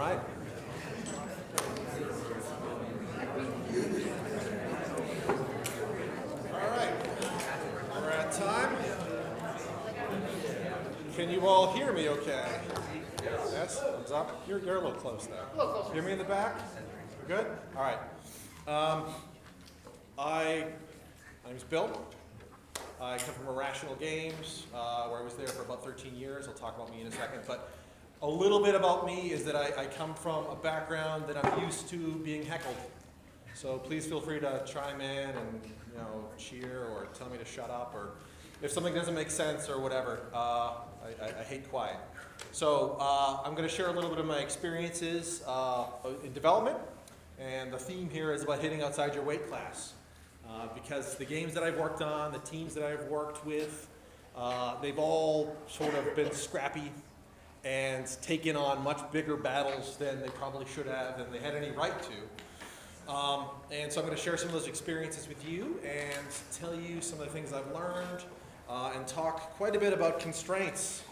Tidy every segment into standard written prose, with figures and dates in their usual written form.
right. All right. We're at time. Can you all hear me okay? Yes? Thumbs up? You're a little close there. Hear me in the back? We're good? All right. My name's Bill. I come from Irrational Games, where I was there for about 13 years. I'll talk about me in a second. But a little bit about me is that I come from a background that I'm used to being heckled. So please feel free to chime in and cheer or tell me to shut up, or if something doesn't make sense or whatever. I hate quiet. So I'm going to share a little bit of my experiences in development, and the theme here is about hitting outside your weight class. Because the games that I've worked on, the teams that I've worked with, they've all sort of been scrappy and taken on much bigger battles than they probably should have and they had any right to. And so I'm going to share some of those experiences with you and tell you some of the things I've learned and talk quite a bit about constraints.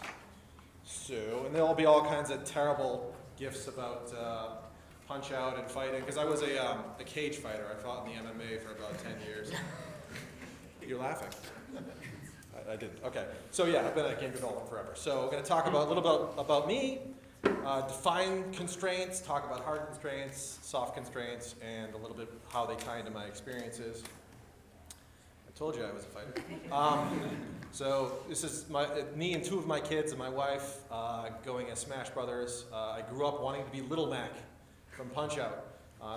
And there'll be all kinds of terrible gifts about punch out and fighting, because I was a cage fighter. I fought in the MMA for about 10 years. You're laughing. I didn't. Okay. So yeah, I've been at game development forever. So I'm going to talk a little bit about me, define constraints, talk about hard constraints, soft constraints, and a little bit how they tie into my experiences. I told you I was a fighter. So this is me and two of my kids and my wife going as Smash Brothers. I grew up wanting to be Little Mac from Punch-Out.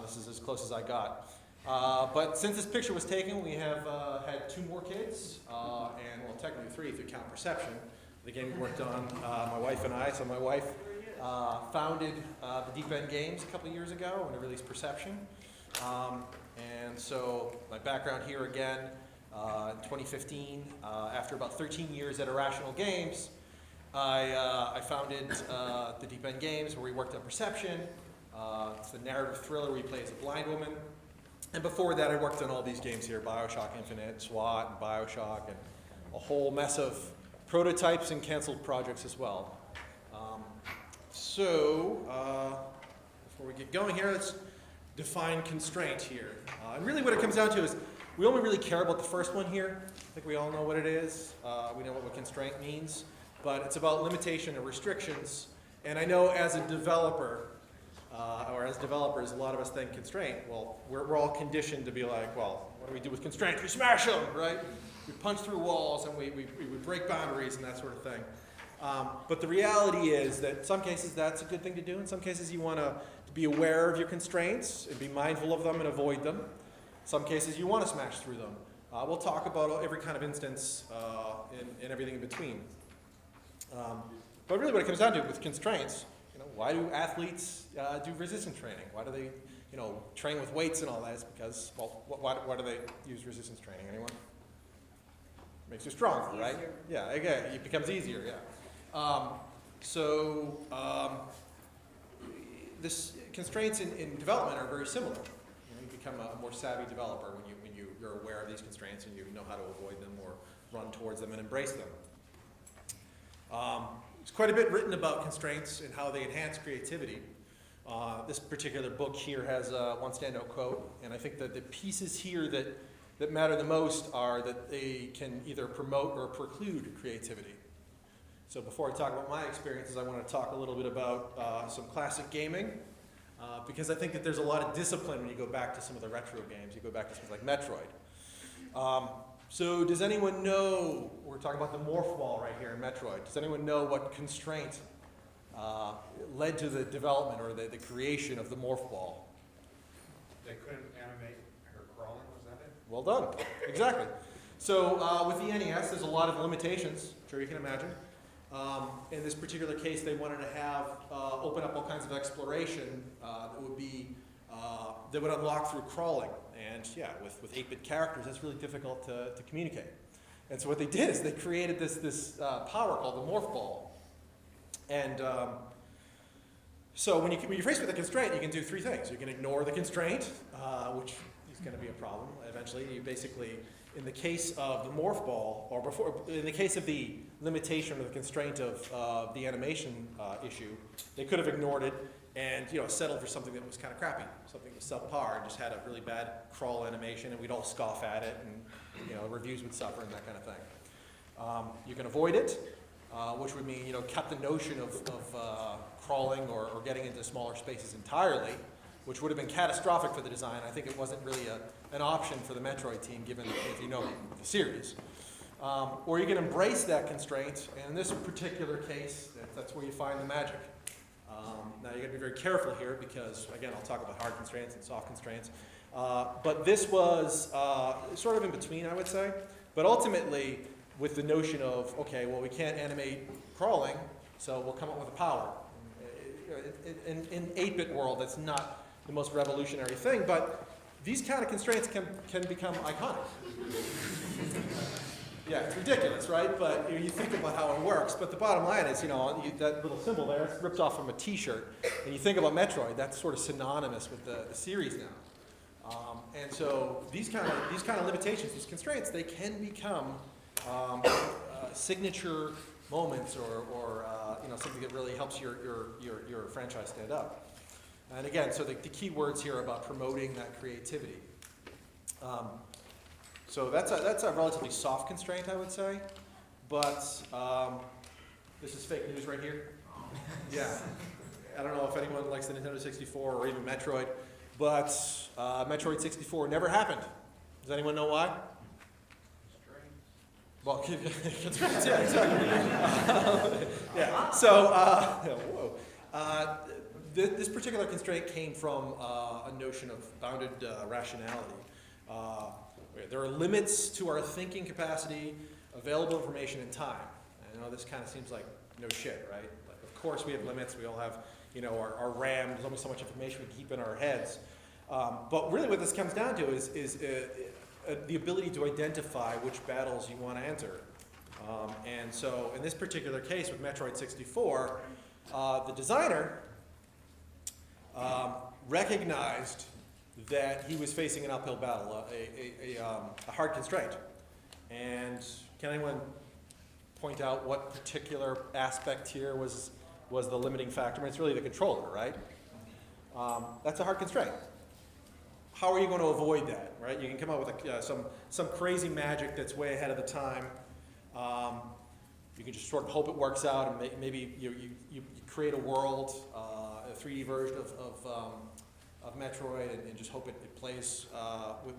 This is as close as I got. But since this picture was taken, we have had two more kids, and well, technically three if you count Perception, the game we worked on, my wife and I. So my wife founded the Deep End Games a couple of years ago when I released Perception. And so my background here again, in 2015, after about 13 years at Irrational Games, I founded the Deep End Games, where we worked on Perception. It's the narrative thriller where you play as a blind woman. And before that, I worked on all these games here, BioShock Infinite, SWAT, and BioShock, and a whole mess of prototypes and canceled projects as well. Before we get going here, let's define constraint here. And really what it comes down to is we only really care about the first one here. I think we all know what it is. We know what constraint means. But it's about limitation and restrictions. And I know as a developer, or as developers, a lot of us think constraint. Well, we're all conditioned to be like, well, what do we do with constraints? We smash them, right? We punch through walls and we break boundaries and that sort of thing. But the reality is that in some cases that's a good thing to do. In some cases you want to be aware of your constraints and be mindful of them and avoid them. In some cases you want to smash through them. We'll talk about every kind of instance and everything in between. But really what it comes down to with constraints, why do athletes do resistance training? Why do they, train with weights and all that? It's because, well, why do they use resistance training? Anyone? Makes you stronger, right? Yeah, again, it becomes easier, yeah. This constraints in development are very similar. You become a more savvy developer when you're aware of these constraints and you know how to avoid them or run towards them and embrace them. There's quite a bit written about constraints and how they enhance creativity. This particular book here has one standout quote, and I think that the pieces here that matter the most are that they can either promote or preclude creativity. So before I talk about my experiences, I want to talk a little bit about some classic gaming, because I think that there's a lot of discipline when you go back to some of the retro games. You go back to things like Metroid. So does anyone know, we're talking about the morph ball right here in Metroid, does anyone know what constraint led to the development or the creation of the morph ball? They couldn't animate her crawling, was that it? Well done, exactly. So with the NES, there's a lot of limitations, I'm sure you can imagine. In this particular case, they wanted to have, open up all kinds of exploration that would unlock through crawling. And yeah, with 8-bit characters, that's really difficult to communicate. And so what they did is they created this power called the morph ball. And so when you're faced with a constraint, you can do three things. You can ignore the constraint, which is going to be a problem eventually. You basically in the case of the morph ball, or in the case of the limitation or the constraint of the animation issue, they could have ignored it and settled for something that was kind of crappy, something that was subpar, and just had a really bad crawl animation, and we'd all scoff at it, and reviews would suffer and that kind of thing. You can avoid it, which would mean cut the notion of crawling or getting into smaller spaces entirely, which would have been catastrophic for the design. I think it wasn't really an option for the Metroid team, given if you know the series. Or you can embrace that constraint, and in this particular case, that's where you find the magic. Now you got to be very careful here because, again, I'll talk about hard constraints and soft constraints. But this was sort of in between, I would say. But ultimately, with the notion of, okay, well, we can't animate crawling, so we'll come up with a power. In 8-bit world, that's not the most revolutionary thing, but these kind of constraints can become iconic. Yeah, it's ridiculous, right? But you think about how it works. But the bottom line is, that little symbol there, it's ripped off from a T-shirt. And you think about Metroid, that's sort of synonymous with the series now. And so these kind of limitations, these constraints, they can become signature moments or something that really helps your franchise stand up. And again, so the key words here are about promoting that creativity. So that's a relatively soft constraint, I would say. But this is fake news right here. Yeah. I don't know if anyone likes the Nintendo 64 or even Metroid, but Metroid 64 never happened. Does anyone know why? Well, constraints, yeah, exactly. Yeah. So, whoa. This particular constraint came from a notion of bounded rationality. There are limits to our thinking capacity, available information, and time. I know this kind of seems like no shit, right? Like, of course we have limits. We all have, our RAM. There's only so much information we can keep in our heads. But really what this comes down to is the ability to identify which battles you want to enter. And so in this particular case with Metroid 64, the designer recognized that he was facing an uphill battle, a hard constraint. And can anyone point out what particular aspect here was the limiting factor? I mean, it's really the controller, right? That's a hard constraint. How are you going to avoid that, right? You can come up with some crazy magic that's way ahead of the time. You can just sort of hope it works out, and maybe you create a world, a 3D version of Metroid, and just hope it plays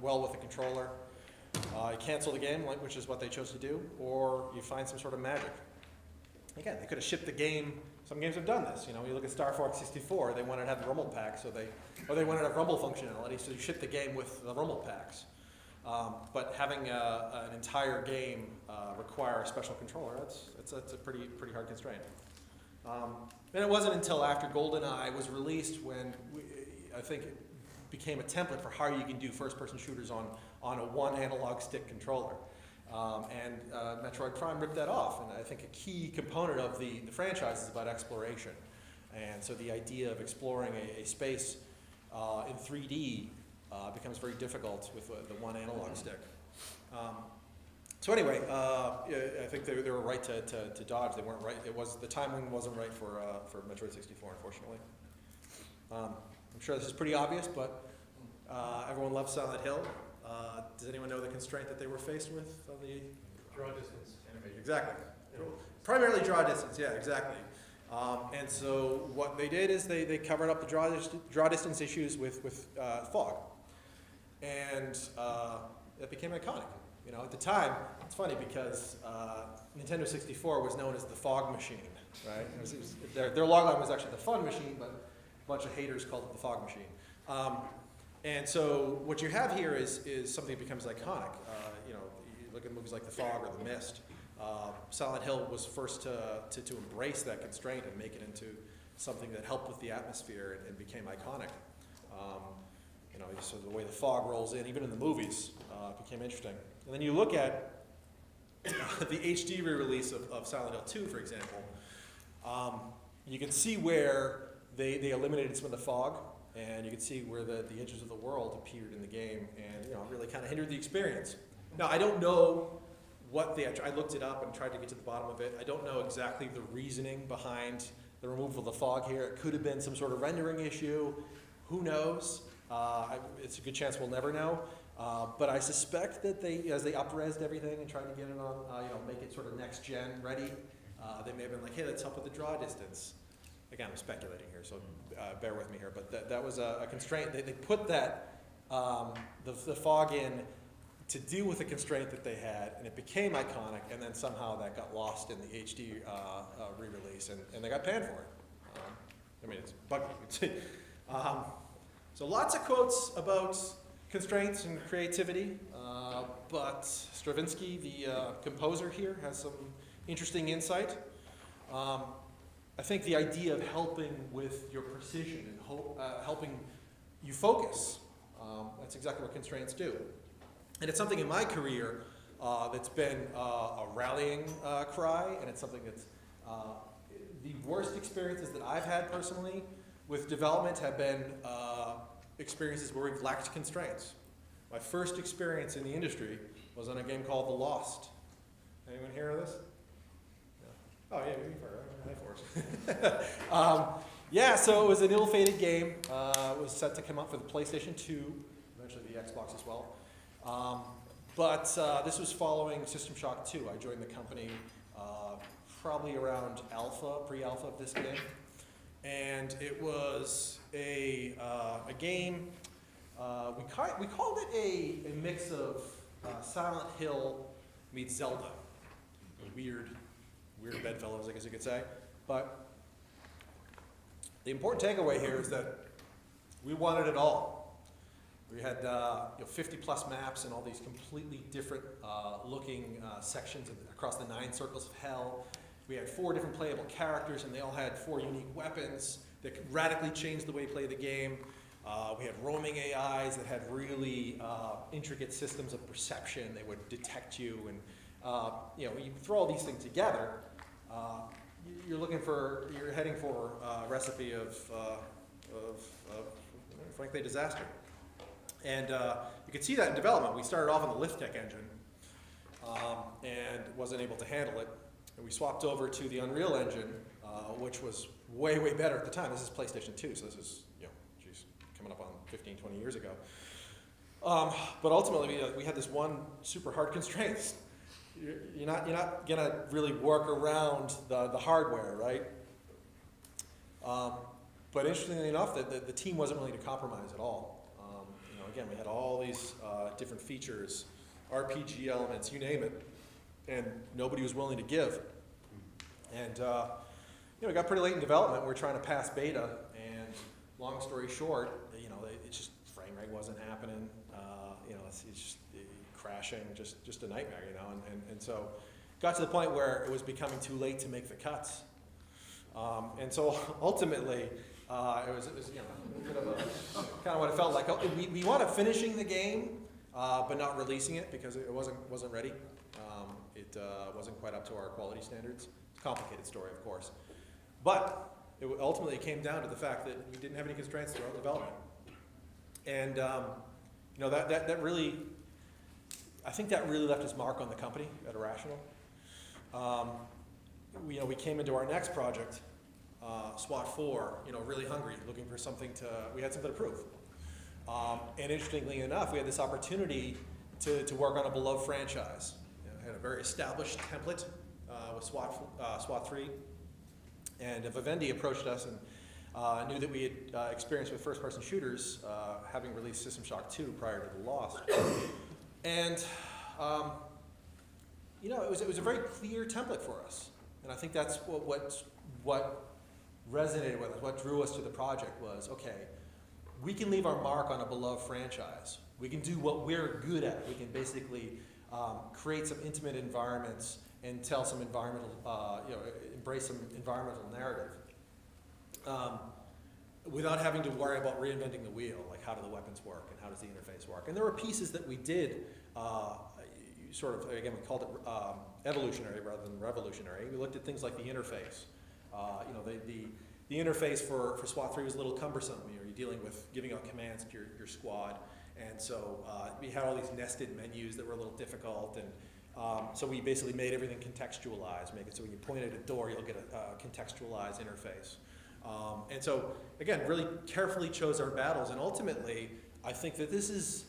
well with the controller. You cancel the game, which is what they chose to do, or you find some sort of magic. Again, they could have shipped the game. Some games have done this. You look at Star Fox 64, they wanted to have the rumble pack, or they wanted to have rumble functionality, so you ship the game with the rumble packs. But having an entire game require a special controller, that's a pretty hard constraint. And it wasn't until after GoldenEye was released when I think it became a template for how you can do first-person shooters on a one analog stick controller. And Metroid Prime ripped that off, and I think a key component of the franchise is about exploration. And so the idea of exploring a space in 3D becomes very difficult with the one analog stick. So anyway, I think they were right to dodge. They weren't right. The timing wasn't right for Metroid 64, unfortunately. I'm sure this is pretty obvious, but everyone loves Silent Hill. Does anyone know the constraint that they were faced with on the Draw distance animation. Exactly. Primarily draw distance. Yeah, exactly. And so what they did is they covered up the draw distance issues with fog, and it became iconic. At the time, it's funny because Nintendo 64 was known as the fog machine, right? Their logline was actually the fun machine, but a bunch of haters called it the fog machine. And so what you have here is something that becomes iconic. You look at movies like The Fog or The Mist. Silent Hill was first to embrace that constraint and make it into something that helped with the atmosphere and became iconic. So the way the fog rolls in, even in the movies, became interesting. And then you look at the HD re-release of Silent Hill 2, for example. You can see where they eliminated some of the fog, and you can see where the edges of the world appeared in the game, and it really kind of hindered the experience. Now, I don't know what I looked it up and tried to get to the bottom of it. I don't know exactly the reasoning behind the removal of the fog here. It could have been some sort of rendering issue. Who knows? It's a good chance we'll never know. But I suspect that as they up-resed everything and tried to get it on, make it sort of next-gen ready, they may have been like, hey, let's help with the draw distance. Again, I'm speculating here, so bear with me here. But that was a constraint. They put that, the fog in to deal with the constraint that they had, and it became iconic, and then somehow that got lost in the HD re-release, and they got panned for it. It's buggy. So lots of quotes about constraints and creativity, but Stravinsky, the composer here, has some interesting insight. I think the idea of helping with your precision and helping you focus, that's exactly what constraints do. And it's something in my career that's been a rallying cry, and it's something that's the worst experiences that I've had personally with development have been experiences where we've lacked constraints. My first experience in the industry was on a game called The Lost. Anyone hear of this? No. Oh yeah, you've heard of it. Hi, Forrest. So it was an ill-fated game. It was set to come out for the PlayStation 2, eventually the Xbox as well. But this was following System Shock 2. I joined the company probably around pre-alpha of this game. And it was a game, we called it a mix of Silent Hill meets Zelda. Weird bedfellows, I guess you could say. But the important takeaway here is that we wanted it all. We had 50 plus maps and all these completely different looking sections across the 9 circles of hell. We had 4 different playable characters, and they all had 4 unique weapons that could radically change the way you play the game. We had roaming AIs that had really intricate systems of perception. They would detect you, and you throw all these things together. You're heading for a recipe of frankly, disaster. And you could see that in development. We started off on the Lift Tech engine and wasn't able to handle it. And we swapped over to the Unreal Engine, which was way, way better at the time. This is PlayStation 2, so this is, coming up on 15, 20 years ago. But ultimately, we had this one super hard constraint. You're not gonna really work around the hardware, right? But interestingly enough, the team wasn't willing to compromise at all. Again, we had all these different features, RPG elements, you name it, and nobody was willing to give. And we got pretty late in development. We were trying to pass beta, and long story short, it's just frame rate wasn't happening. It's just crashing, just a nightmare, And so, got to the point where it was becoming too late to make the cuts. And so ultimately, it was a bit of a kind of what it felt like. We wound up finishing the game, but not releasing it because it wasn't ready. It wasn't quite up to our quality standards. It's a complicated story, of course, but it ultimately came down to the fact that we didn't have any constraints throughout development, and that really, I think that really left its mark on the company at Irrational. We came into our next project, SWAT 4, really hungry, looking for we had something to prove. And interestingly enough, we had this opportunity to work on a beloved franchise. Had a very established template with SWAT 3. And Vivendi approached us and knew that we had experience with first-person shooters, having released System Shock 2 prior to The Lost. And it was a very clear template for us. And I think that's what resonated with us, what drew us to the project was, okay, we can leave our mark on a beloved franchise. We can do what we're good at. We can basically create some intimate environments and tell some embrace some environmental narrative without having to worry about reinventing the wheel, like how do the weapons work and how does the interface work. And there were pieces that we did we called it evolutionary rather than revolutionary. We looked at things like the interface. The interface for SWAT 3 was a little cumbersome. You're dealing with giving out commands to your squad, And so we had all these nested menus that were a little difficult, and so we basically made everything contextualized, make it so when you point at a door, you'll get a contextualized interface. And so, again, really carefully chose our battles, and ultimately, I think that this is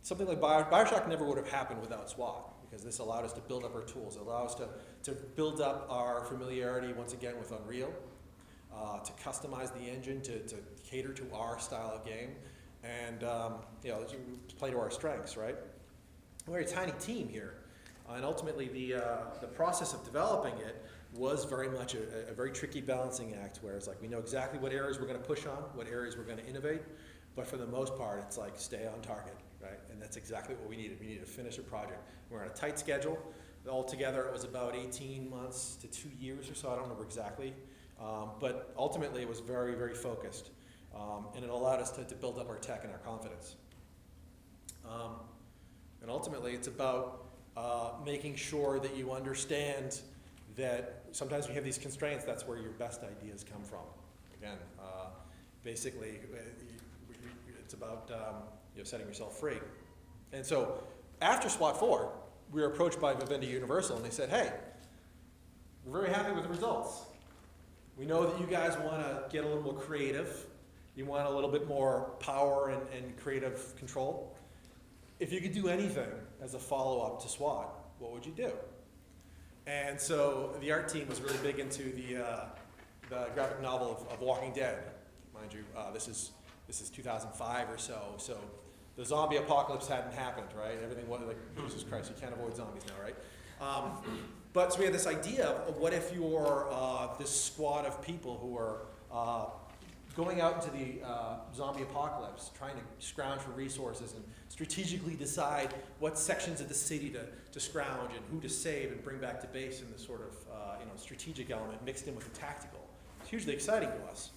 something like BioShock never would have happened without SWAT, because this allowed us to build up our tools. It allowed us to build up our familiarity, once again, with Unreal, to customize the engine to cater to our style of game, and play to our strengths, right? We're a tiny team here, and ultimately the process of developing it was very much a very tricky balancing act, where it's like we know exactly what areas we're going to push on, what areas we're going to innovate, but for the most part, it's like stay on target, right? And that's exactly what we needed. We needed to finish a project. We're on a tight schedule. Altogether, it was about 18 months to 2 years or so. I don't remember exactly. But ultimately, it was very, very focused. And it allowed us to build up our tech and our confidence. And ultimately, it's about making sure that you understand that sometimes we have these constraints. That's where your best ideas come from. Again, basically, it's about setting yourself free. And so after SWAT 4, we were approached by Vivendi Universal, and they said, hey, we're very happy with the results. We know that you guys want to get a little more creative. You want a little bit more power and creative control. If you could do anything as a follow-up to SWAT, what would you do? And so the art team was really big into the graphic novel of Walking Dead. Mind you, this is 2005 or so. So the zombie apocalypse hadn't happened, right? Everything was like, Jesus Christ, you can't avoid zombies now, right? But so we had this idea of what if you're this squad of people who are going out into the zombie apocalypse, trying to scrounge for resources and strategically decide what sections of the city to scrounge and who to save and bring back to base in this sort of strategic element mixed in with the tactical. It's hugely exciting to us.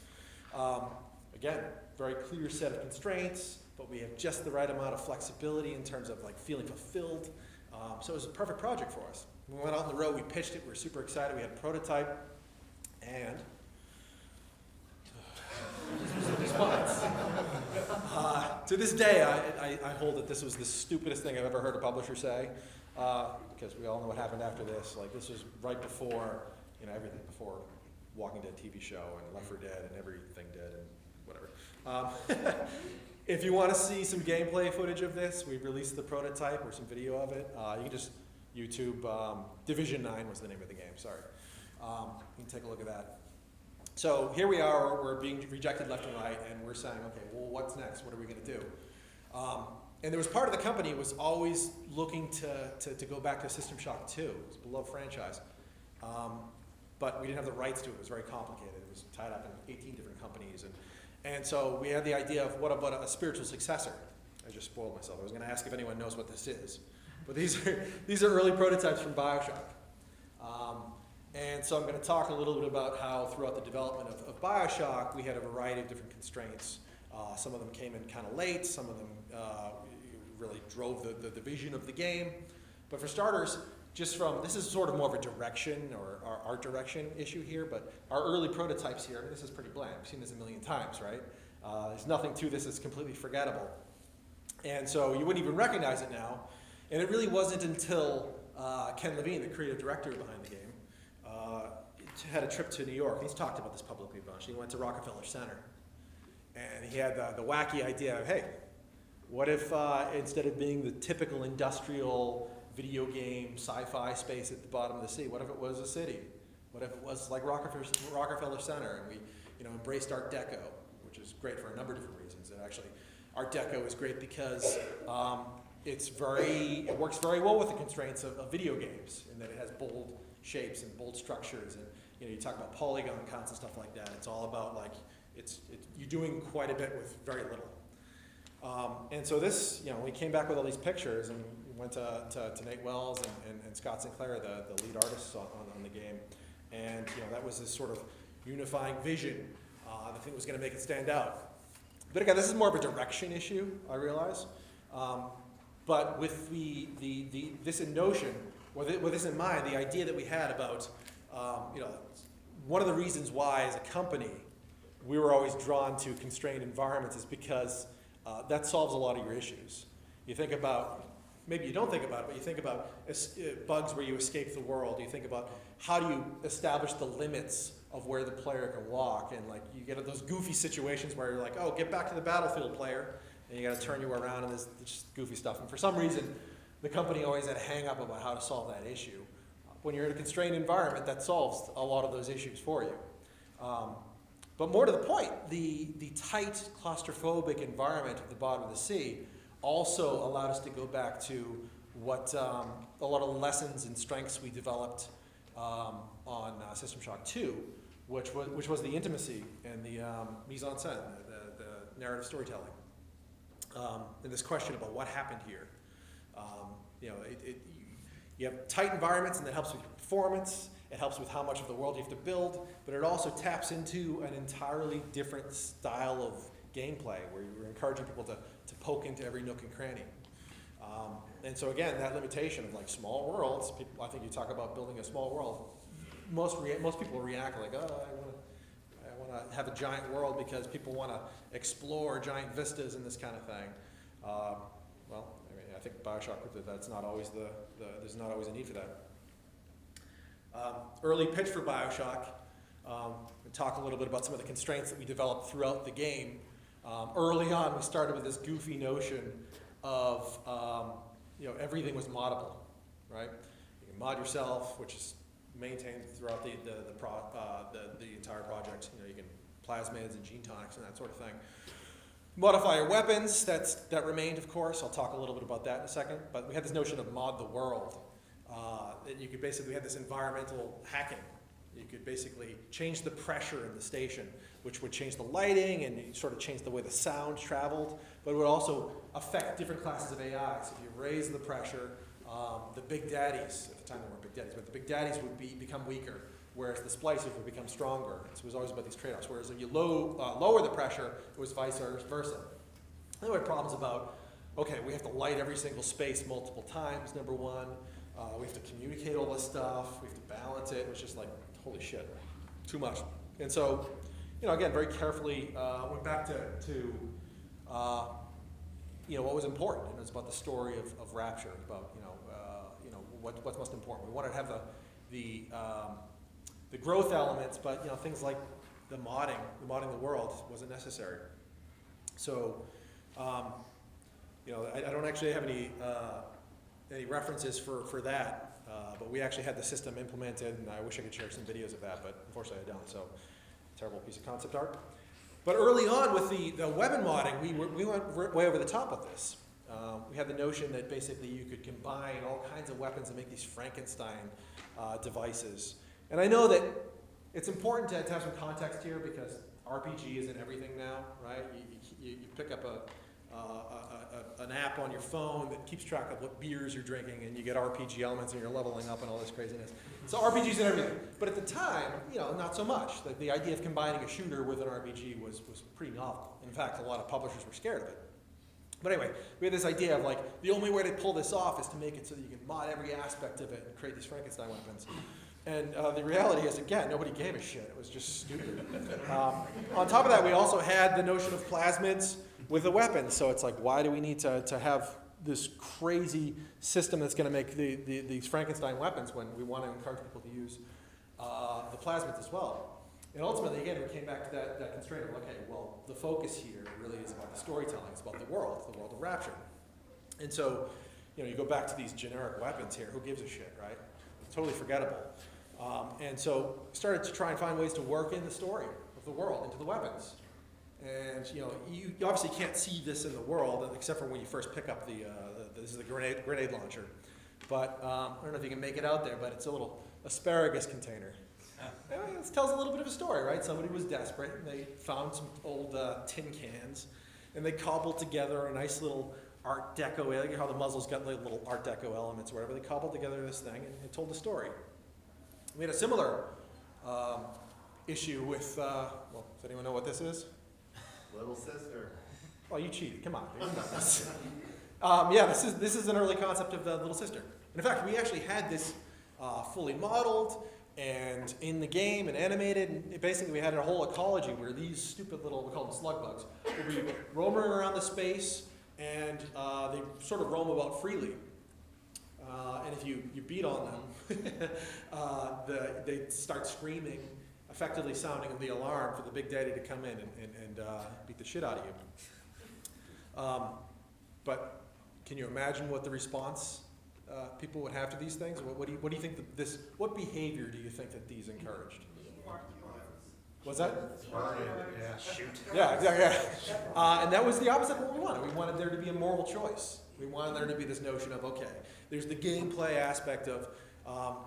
Again, very clear set of constraints, but we have just the right amount of flexibility in terms of like feeling fulfilled. So it was a perfect project for us. We went out on the road, we pitched it, we were super excited, we had a prototype, and response. To this day, I hold that this was the stupidest thing I've ever heard a publisher say, because we all know what happened after this. Like, this was right before, everything, before Walking Dead TV show and Left 4 Dead and everything dead and whatever. If you want to see some gameplay footage of this, we released the prototype or some video of it. You can just YouTube, Division 9 was the name of the game, sorry. You can take a look at that. So here we are, we're being rejected left and right, and we're saying, okay, well, what's next? What are we going to do? And there was part of the company was always looking to go back to System Shock 2. It was a beloved franchise. But we didn't have the rights to it. It was very complicated. It was tied up in 18 different companies. And so we had the idea of what about a spiritual successor? I just spoiled myself. I was going to ask if anyone knows what this is. But these are early prototypes from BioShock. And so I'm going to talk a little bit about how throughout the development of BioShock, we had a variety of different constraints. Some of them came in kind of late. Some of them really drove the vision of the game. But for starters, this is sort of more of a direction or our art direction issue here, but our early prototypes here, this is pretty bland. We've seen this a million times, right? There's nothing to this that's completely forgettable. And so you wouldn't even recognize it now. And it really wasn't until Ken Levine, the creative director behind the game, had a trip to New York. He's talked about this publicly a bunch. He went to Rockefeller Center. And he had the wacky idea of, hey, what if instead of being the typical industrial video game sci-fi space at the bottom of the sea, what if it was a city? What if it was like Rockefeller Center, and we embraced Art Deco, which is great for a number of different reasons. And actually, Art Deco is great because it works very well with the constraints of video games, in that it has bold shapes and bold structures, and you talk about polygon counts and stuff like that. It's all about you're doing quite a bit with very little. And so this, we came back with all these pictures, and we went to Nate Wells and Scott Sinclair, the lead artists on the game, and that was this sort of unifying vision, the thing that was going to make it stand out. But again, this is more of a direction issue, I realize. But with this in notion, with this in mind, the idea that we had about, one of the reasons why, as a company, we were always drawn to constrained environments is because that solves a lot of your issues. You think about, maybe you don't think about it, but you think about bugs where you escape the world. You think about how do you establish the limits of where the player can walk, and like you get those goofy situations where you're like, oh, get back to the battlefield, player, and you got to turn you around, and there's just goofy stuff. And for some reason, the company always had a hang up about how to solve that issue. When you're in a constrained environment, that solves a lot of those issues for you. But more to the point, the tight, claustrophobic environment at the bottom of the sea also allowed us to go back to what a lot of the lessons and strengths we developed on System Shock 2, which was the intimacy and the mise-en-scène, the narrative storytelling. And this question about what happened here. You have tight environments, and that helps with your performance. It helps with how much of the world you have to build, but it also taps into an entirely different style of gameplay where you're encouraging people to poke into every nook and cranny. And so again, that limitation of like small worlds, people, I think you talk about building a small world, most people react like, oh, I want to have a giant world because people want to explore giant vistas and this kind of thing. Well, I think BioShock proved that that's not always there's not always a need for that. Early pitch for BioShock, and talk a little bit about some of the constraints that we developed throughout the game. Early on, we started with this goofy notion of everything was moddable, right? You can mod yourself, which is maintained throughout the entire project. You can plasmids and gene tonics and that sort of thing. Modify your weapons, that remained, of course. I'll talk a little bit about that in a second. But we had this notion of mod the world. That you could basically have this environmental hacking. You could basically change the pressure in the station, which would change the lighting and sort of change the way the sound traveled, but it would also affect different classes of AI. So if you raise the pressure, the big daddies, at the time they weren't big daddies, but the big daddies would become weaker, whereas the splicers would become stronger. So it was always about these trade-offs. Whereas if you lower the pressure, it was vice versa. Then we had problems about, okay, we have to light every single space multiple times, number one. We have to communicate all this stuff. We have to balance it. It was just like, holy shit, too much. And so, again, very carefully went back to what was important. And it was about the story of Rapture, about what's most important. We wanted to have the growth elements, but things like the modding the world wasn't necessary. So, I don't actually have any references for that, but we actually had the system implemented, and I wish I could share some videos of that, but unfortunately I don't, so terrible piece of concept art. But early on with the weapon modding, we went way over the top with this. We had the notion that basically you could combine all kinds of weapons and make these Frankenstein devices. And I know that it's important to have some context here because RPG is in everything now, right? You pick up an app on your phone that keeps track of what beers you're drinking, and you get RPG elements, and you're leveling up and all this craziness. So RPGs and everything. But at the time, not so much. The idea of combining a shooter with an RPG was pretty novel. In fact, a lot of publishers were scared of it. But anyway, we had this idea of like, the only way to pull this off is to make it so that you can mod every aspect of it and create these Frankenstein weapons. And the reality is, again, nobody gave a shit. It was just stupid. On top of that, we also had the notion of plasmids with the weapons. So it's like, why do we need to have this crazy system that's going to make these Frankenstein weapons when we want to encourage people to use the plasmids as well? And ultimately, again, we came back to that constraint of, okay, well, the focus here really is about the storytelling. It's about the world of Rapture. And so, you go back to these generic weapons here. Who gives a shit, right? It's totally forgettable. And so started to try and find ways to work in the story of the world into the weapons. And you obviously can't see this in the world except for when you first pick up this is the grenade launcher. But I don't know if you can make it out there, but it's a little asparagus container. It tells a little bit of a story, right? Somebody was desperate, and they found some old tin cans, and they cobbled together a nice little Art Deco, like how the muzzle's got like little Art Deco elements or whatever. They cobbled together this thing and told the story. We had a similar issue with, does anyone know what this is? Little sister. Oh, you cheated. Come on. Dude. This is an early concept of the little sister. And in fact, we actually had this fully modeled, And in the game and animated, and basically we had a whole ecology where these stupid little, we call them slug bugs, would be roaming around the space, and they sort of roam about freely. And if you beat on them, they start screaming, effectively sounding the alarm for the Big Daddy to come in and beat the shit out of you. But can you imagine what the response people would have to these things? What do you think that what behavior do you think that these encouraged? What's that? Yeah, shoot. Yeah, exactly. Yeah. And that was the opposite of what we wanted. We wanted there to be a moral choice. We wanted there to be this notion of, okay, there's the gameplay aspect of,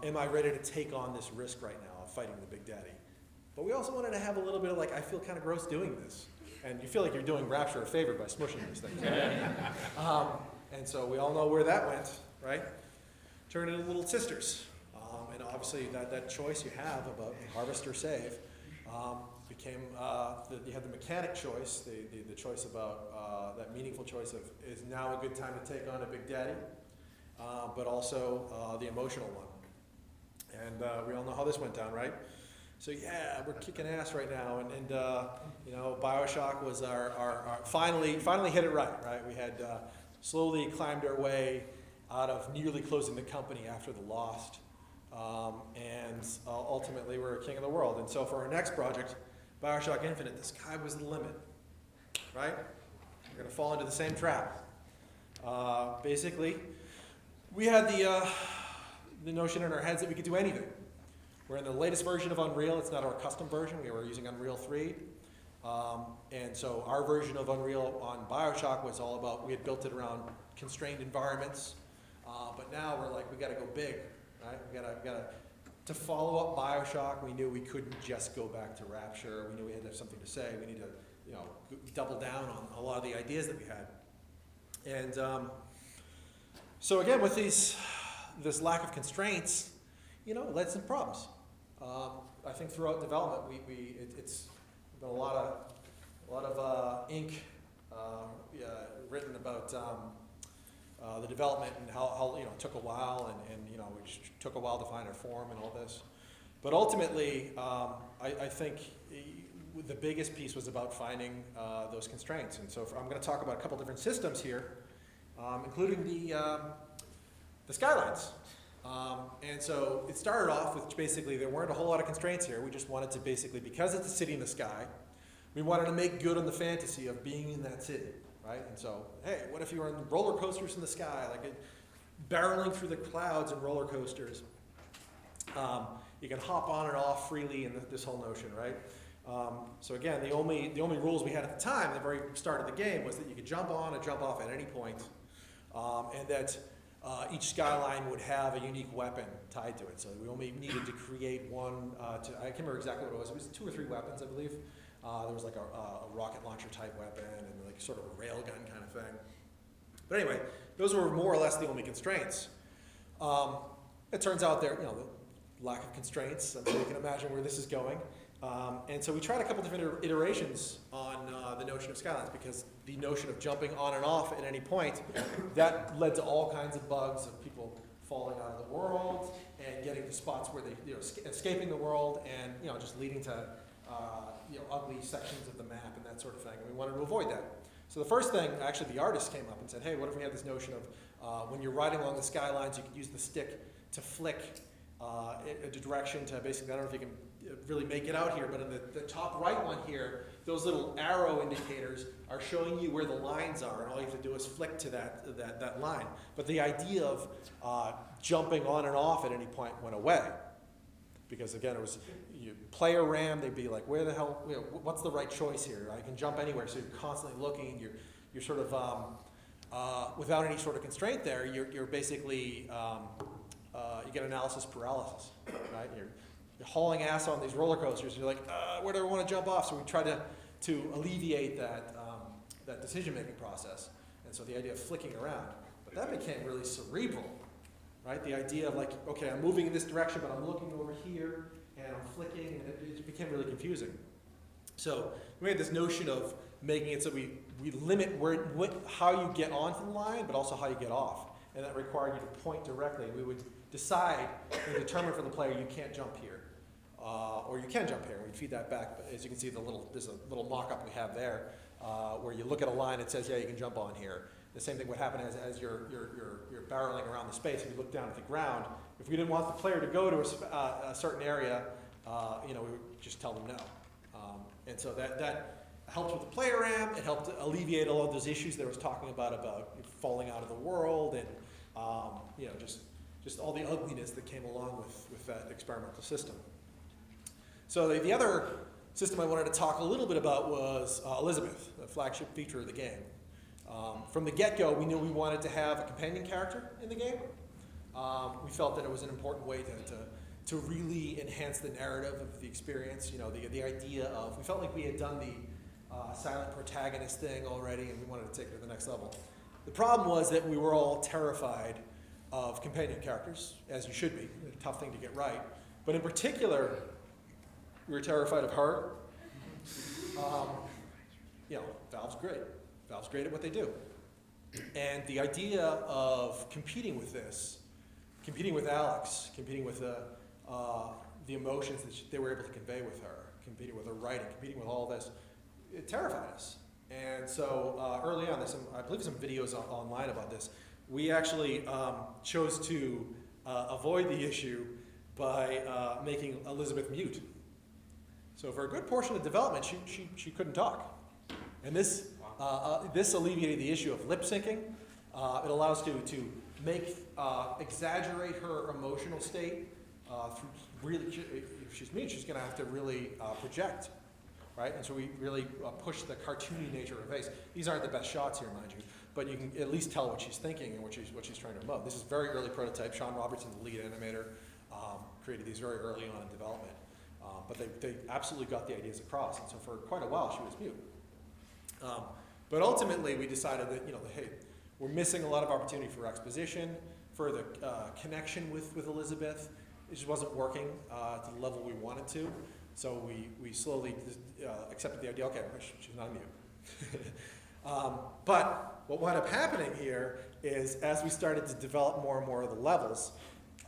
am I ready to take on this risk right now of fighting the Big Daddy? But we also wanted to have a little bit of like, I feel kind of gross doing this. And you feel like you're doing Rapture a favor by smushing these things. And so we all know where that went, right? Turn into little sisters. And obviously that choice you have about harvest or save became, you had the mechanic choice, the choice about, that meaningful choice of, is now a good time to take on a Big Daddy, but also the emotional one. And we all know how this went down, right? So yeah, we're kicking ass right now, and you know, BioShock was our finally hit it right? We had slowly climbed our way out of nearly closing the company after the Lost, and ultimately we're king of the world. And so for our next project, BioShock Infinite, the sky was the limit, right? We're going to fall into the same trap. Basically, we had the notion in our heads that we could do anything. We're in the latest version of Unreal. It's not our custom version. We were using Unreal 3. And so our version of Unreal on BioShock was all about, we had built it around constrained environments. But now we're like, we got to go big, right? We got to follow up BioShock. We knew we couldn't just go back to Rapture. We knew we had to have something to say. We need to, you know, double down on a lot of the ideas that we had. And so again, with this lack of constraints, you know, it led to some problems. I think throughout development, it's been a lot of ink written about the development and how you know, it took a while, and you know, it took a while to find our form and all this. But ultimately, I think the biggest piece was about finding those constraints. And so I'm going to talk about a couple different systems here, including the skylines. And so it started off with basically there weren't a whole lot of constraints here. We just wanted to basically, because it's a city in the sky, we wanted to make good on the fantasy of being in that city, right? And so, hey, what if you were in roller coasters in the sky, like barreling through the clouds in roller coasters? You can hop on and off freely in this whole notion, right? So again, the only rules we had at the time, at the very start of the game, was that you could jump on and jump off at any point, and that each skyline would have a unique weapon tied to it. So we only needed to create one, I can't remember exactly what it was. It was 2 or 3 weapons, I believe. There was like a rocket launcher type weapon and like sort of a railgun kind of thing. But anyway, those were more or less the only constraints. It turns out there, you know, the lack of constraints, I'm sure you can imagine where this is going. And so we tried a couple different iterations on the notion of skylines, because the notion of jumping on and off at any point, that led to all kinds of bugs of people falling out of the world and getting to spots where they, you know, escaping the world, and you know, just leading to you know, ugly sections of the map and that sort of thing. And we wanted to avoid that. So the first thing, actually, the artist came up and said, hey, what if we had this notion of when you're riding along the skylines, you could use the stick to flick a direction to basically, I don't know if you can really make it out here, but in the top right one here, those little arrow indicators are showing you where the lines are, and all you have to do is flick to that line. But the idea of jumping on and off at any point went away, because again, it was player RAM. They'd be like, where the hell, you know, what's the right choice here? I can jump anywhere, so you're constantly looking. You're sort of without any sort of constraint there. You're basically you get analysis paralysis, right? You're hauling ass on these roller coasters. You're like, where do I want to jump off? So we try to alleviate that decision-making process. And so the idea of flicking around. But that became really cerebral, right? The idea of like, okay, I'm moving in this direction, but I'm looking over here, and I'm flicking, and it became really confusing. So we had this notion of making it so we limit how you get onto the line, but also how you get off. and that required you to point directly. We would decide and determine for the player you can't jump here, or you can jump here. We'd feed that back. But as you can see, there's a little mock-up we have there where you look at a line that says, yeah, you can jump on here. The same thing would happen as you're barreling around the space. If you look down at the ground, if we didn't want the player to go to a certain area, we would just tell them no. And so that helped with the player ramp. It helped alleviate all of those issues that I was talking about falling out of the world and just all the ugliness that came along with that experimental system. So the other system I wanted to talk a little bit about was Elizabeth, the flagship feature of the game. From the get-go, we knew we wanted to have a companion character in the game. We felt that it was an important way to really enhance the narrative of the experience. The idea of, we felt like we had done the silent protagonist thing already, and we wanted to take it to the next level. The problem was that we were all terrified of companion characters, as you should be. A tough thing to get right. But in particular, we were terrified of her. Valve's great. Valve's great at what they do. And the idea of competing with this, competing with Alex, competing with the emotions that they were able to convey with her, competing with her writing, competing with all this, it terrified us. And so early on, there's I believe some videos online about this. We actually chose to avoid the issue by making Elizabeth mute. So for a good portion of development, she couldn't talk. And this alleviated the issue of lip syncing. It allows to make exaggerate her emotional state. If she's mute, she's going to have to really project, right? And so we really push the cartoony nature of her face. These aren't the best shots here, mind you, but you can at least tell what she's thinking and what she's trying to emote. This is very early prototype. Sean Robertson, the lead animator, created these very early on in development. But they absolutely got the ideas across, and so for quite a while she was mute. But ultimately we decided that, hey, we're missing a lot of opportunity for exposition, for the connection with Elizabeth. It just wasn't working to the level we wanted to. So we slowly accepted the idea, okay, she's not mute. But what wound up happening here is as we started to develop more and more of the levels,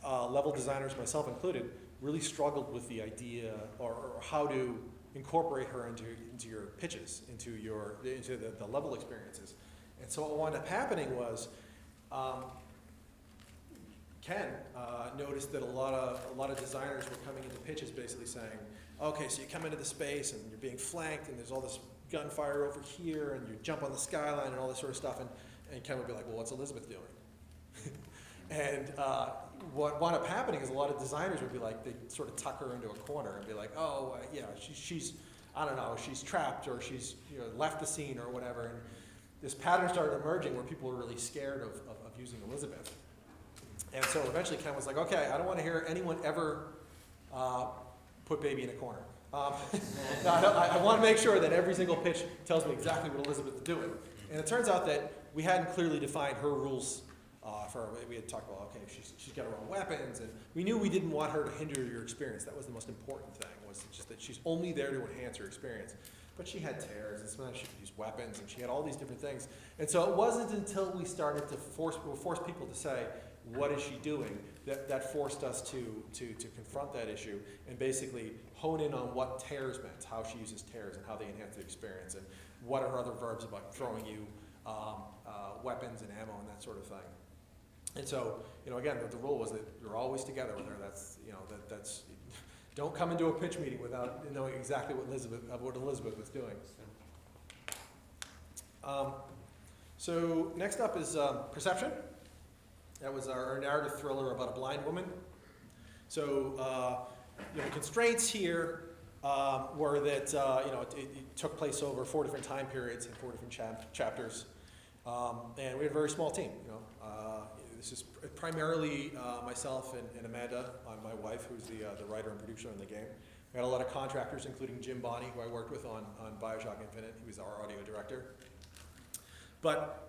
level designers, myself included, really struggled with the idea or how to incorporate her into your pitches, into the level experiences. And so what wound up happening was Ken noticed that a lot of designers were coming into pitches basically saying, okay, so you come into the space and you're being flanked and there's all this gunfire over here and you jump on the skyline and all this sort of stuff, and Ken would be like, well, what's Elizabeth doing? And what wound up happening is a lot of designers would be like, they'd sort of tuck her into a corner and be like, oh, yeah, she's I don't know, she's trapped or she's left the scene or whatever. And this pattern started emerging where people were really scared of using Elizabeth. And so eventually Ken was like, okay, I don't want to hear anyone ever put baby in a corner. I want to make sure that every single pitch tells me exactly what Elizabeth is doing. And it turns out that we hadn't clearly defined her rules. We had talked about, okay, she's got her own weapons, and we knew we didn't want her to hinder your experience. That was the most important thing, was just that she's only there to enhance your experience. But she had tears, and sometimes she could use weapons, and she had all these different things. And so it wasn't until we started to force people to say, what is she doing, that forced us to confront that issue and basically hone in on what tears meant, how she uses tears and how they enhance the experience, and what are her other verbs about throwing you weapons and ammo and that sort of thing. And so, again, the rule was that you're always together with her. That's don't come into a pitch meeting without knowing exactly what Elizabeth was doing. So next up is Perception. That was our narrative thriller about a blind woman. So the constraints here were that it took place over 4 different time periods and 4 different chapters, and we had a very small team. This is primarily myself and Amanda, my wife, who's the writer and producer on the game. We had a lot of contractors, including Jim Bonney, who I worked with on BioShock Infinite. He was our audio director. But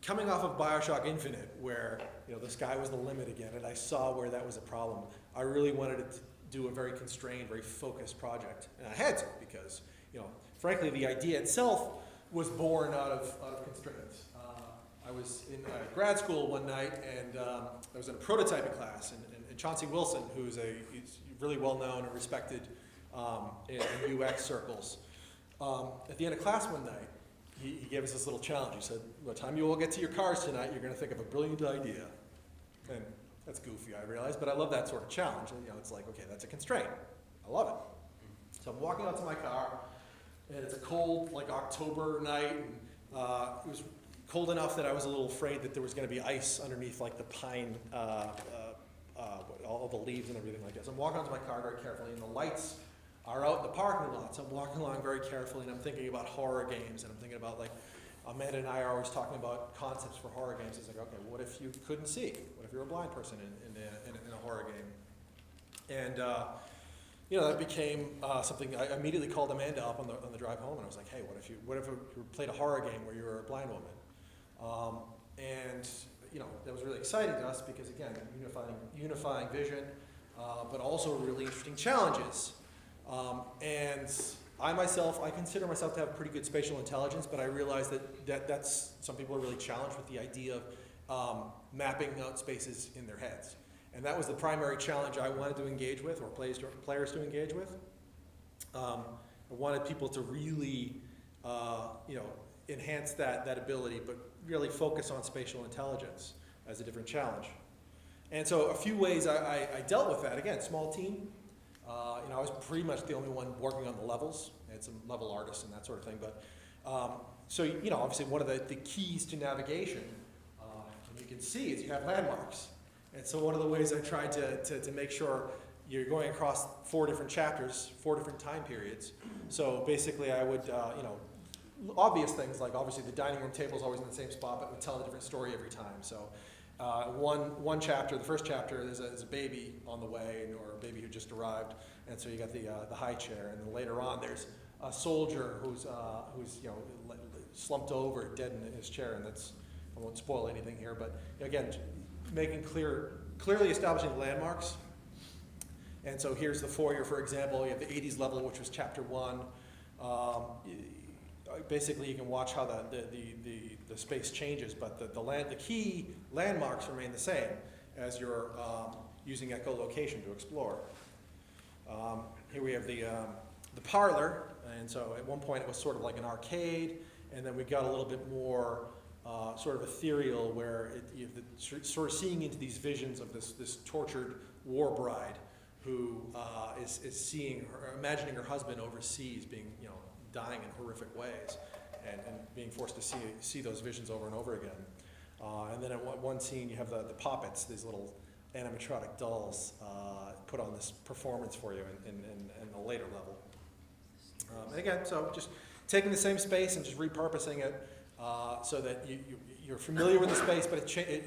coming off of BioShock Infinite, where the sky was the limit again, and I saw where that was a problem, I really wanted to do a very constrained, very focused project, and I had to because, frankly, the idea itself was born out of constraints. I was in grad school one night, and I was in a prototyping class, and Chauncey Wilson, he's really well known and respected in UX circles. At the end of class one night, he gave us this little challenge. He said, by the time you all get to your cars tonight, you're going to think of a brilliant idea. And that's goofy, I realize, but I love that sort of challenge. And, it's like, okay, that's a constraint. I love it. So I'm walking out to my car, and it's a cold, like October night. And, it was cold enough that I was a little afraid that there was going to be ice underneath, like the pine, all the leaves and everything like that. So I'm walking out to my car very carefully, and the lights are out in the parking lot. So I'm walking along very carefully, and I'm thinking about horror games, and I'm thinking about, like, Amanda and I are always talking about concepts for horror games. It's like, okay, what if you couldn't see? What if you're a blind person in a horror game? And that became something. I immediately called Amanda up on the drive home, and I was like, hey, what if you played a horror game where you were a blind woman? And that was really exciting to us because, again, unifying vision, but also really interesting challenges. And I consider myself to have pretty good spatial intelligence, but I realize that's some people are really challenged with the idea of mapping out spaces in their heads. And that was the primary challenge I wanted to engage with, or players to engage with. I wanted people to really, enhance that ability, but really focus on spatial intelligence as a different challenge. And so a few ways I dealt with that. Again, small team. I was pretty much the only one working on the levels. I had some level artists and that sort of thing. But obviously one of the keys to navigation, and you can see, is you have landmarks. And so one of the ways I tried to make sure you're going across 4 different chapters, 4 different time periods. So basically I would, obvious things like obviously the dining room table is always in the same spot, but it would tell a different story every time. So one chapter, the first chapter, there's a baby on the way, or a baby who just arrived, and so you got the high chair, and then later on there's a soldier who's slumped over, dead in his chair, and I won't spoil anything here, but again, making clearly establishing landmarks. And so here's the foyer, for example. You have the 80s level, which was chapter 1. Basically, you can watch how the space changes, but the key landmarks remain the same as you're using echolocation to explore. Here we have the parlor, and so at one point it was sort of like an arcade, and then we got a little bit more sort of ethereal, where you're sort of seeing into these visions of this tortured war bride who is imagining her husband overseas being, dying in horrific ways, and being forced to see those visions over and over again. And then at one scene, you have the poppets, these little animatronic dolls, put on this performance for you in the later level. And again, so just taking the same space and just repurposing it so that you're familiar with the space, but